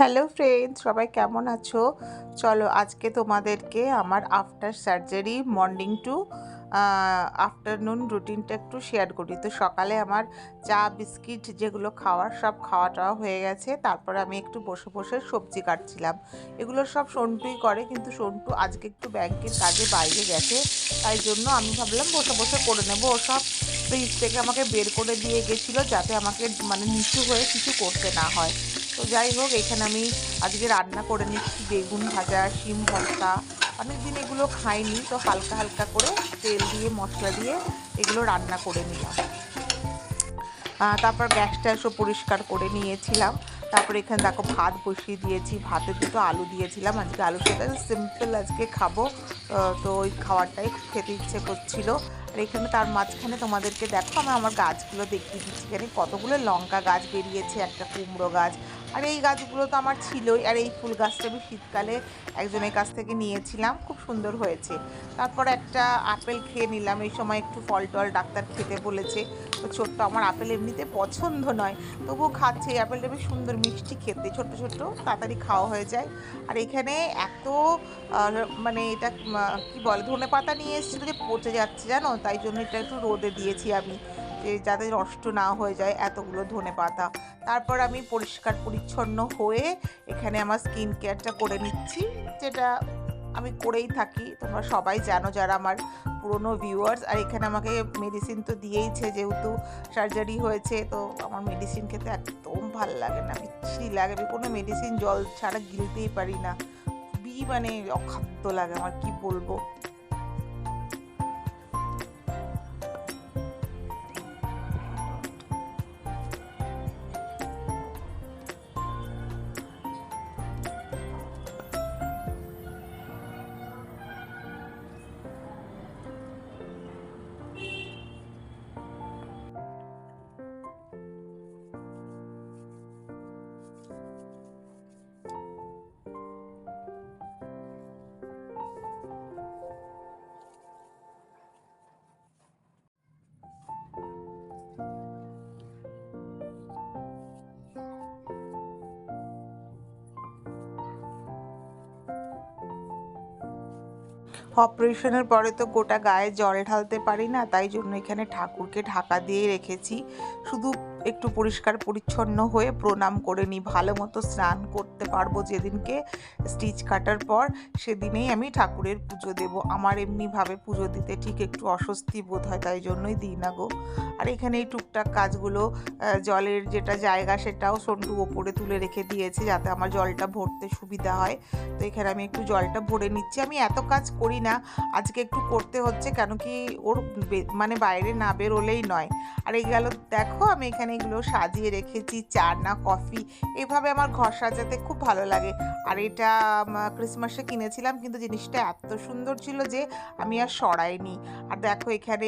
Hello friends, সবাই কেমন আছো? চলো আজকে তোমাদেরকে আমার after surgery morning to afternoon রুটিনটা একটু শেয়ার করি। তো সকালে আমার চা বিস্কিট যেগুলো খাওয়ার সব খাওয়া টাওয়া হয়ে গেছে। তারপরে আমি একটু বসে বসে সবজি কাটছিলাম। এগুলো সব সন্টুই করে, কিন্তু সন্টু আজকে একটু ব্যাংকের কাজে বাইরে গেছে, তাই জন্য আমি ভাবলাম বসে বসে করে নেবো। ও সব ফ্রিজ থেকে আমাকে বের করে দিয়ে গেছিলো যাতে আমাকে নিচু হয়ে কিছু করতে না হয়। তো যাই হোক, এখানে আমি আজকে রান্না করে নিচ্ছি বেগুন ভাজা, শিম ভর্তা। অনেকদিন এগুলো খাইনি, তো হালকা হালকা করে তেল দিয়ে মশলা দিয়ে এগুলো রান্না করে নিলাম। তারপর গ্যাসটা সব পরিষ্কার করে নিয়েছিলাম। তারপরে এখানে দেখো ভাত বসিয়ে দিয়েছি, ভাতে দুটো আলু দিয়েছিলাম। আজকে আলুর সাথে সিম্পল আজকে খাবো, তো ওই খাবারটাই খেতে ইচ্ছে করছিল। আর এখানে তার মাঝখানে তোমাদেরকে দেখো আমি আমার গাছগুলো দেখিয়ে দিচ্ছি। এখানে কতগুলো লঙ্কা গাছ বেরিয়েছে, একটা কুমড়ো গাছ, আর এই গাছগুলো তো আমার ছিলই। আর এই ফুল গাছটা আমি শীতকালে একজনের কাছ থেকে নিয়েছিলাম, খুব সুন্দর হয়েছে। তারপর একটা আপেল খেয়ে নিলাম, এই সময় একটু ফল টল ডাক্তার খেতে বলেছে। তো ছোট্ট, আমার আপেল এমনিতে পছন্দ নয়, তবুও খাচ্ছে। এই আপেলটা বেশ সুন্দর মিষ্টি খেতে, ছোট্ট ছোট্ট, তাড়াতাড়ি খাওয়া হয়ে যায়। আর এখানে এত এটা কি বলে, ধনে পাতা নিয়ে এসেছিলো যে পচে যাচ্ছে জানো, তাই জন্য এটা একটু রোদে দিয়েছি আমি, যে যাতে নষ্ট না হয়ে যায় এতগুলো ধনে পাতা। তারপর আমি পরিষ্কার পরিচ্ছন্ন হয়ে এখানে আমার স্কিন কেয়ারটা করে নিচ্ছি, যেটা আমি করেই থাকি, তোমরা সবাই জানো যারা আমার পুরনো ভিউয়ার্স। আর এখানে আমাকে মেডিসিন তো দিয়েইছে, যেহেতু সার্জারি হয়েছে, তো আমার মেডিসিন খেতে একদম ভালো লাগে না, বিচ্ছিরি লাগে। আমি কোনো মেডিসিন জল ছাড়া গিলতেই পারি না, খুবই অখাদ্য লাগে আমার, কি বলবো। অপারেশনের পরে তো গোটা গায়ে জল ঢালতে পারি না, তাই জন্য এখানে ঠাকুরকে ঢাকা দিয়ে রেখেছি। শুধু একটু পরিষ্কার পরিচ্ছন্ন হয়ে প্রণাম করে নিই, ভালো মতো স্নান করতে পারবো যেদিনকে স্টিচ কাটার পর, সেদিনেই আমি ঠাকুরের পুজো দেব। আমার এমনিভাবে পুজো দিতে ঠিক একটু অস্বস্তি বোধ হয়, তাই জন্যই দিই না গো। আর এখানে এই টুকটাক কাজগুলো, জলের যেটা জায়গা সেটাও সন্টু ওপরে তুলে রেখে দিয়েছে যাতে আমার জলটা ভরতে সুবিধা হয়। তো এখানে আমি একটু জলটা ভরে নিচ্ছি। আমি এত কাজ করি না, আজকে একটু করতে হচ্ছে, কেন কি ওর বাইরে না বেরোলেই নয়। আর এই গেল দেখো, আমি এখানে এগুলো সাজিয়ে রেখেছি, চা না কফি, এভাবে আমার ঘর সাজাতে খুব ভালো লাগে। আর এটা ক্রিসমাসে কিনেছিলাম, কিন্তু জিনিসটা এত সুন্দর ছিল যে আমি আর সরাইনি। আর দেখো এখানে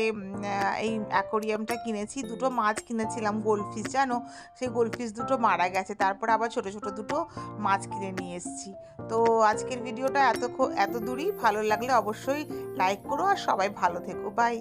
এই অ্যাকোরিয়ামটা কিনেছি, দুটো মাছ কিনেছিলাম গোল্ডফিশ, জানো, সেই গোল্ডফিশ দুটো মারা গেছে, তারপর আবার ছোট ছোট দুটো মাছ কিনে নিয়ে এসেছি। তো আজকের ভিডিওটা এত দূরই। ভালো লাগলে অবশ্যই লাইক করো, আর সবাই ভালো থেকো, বাই।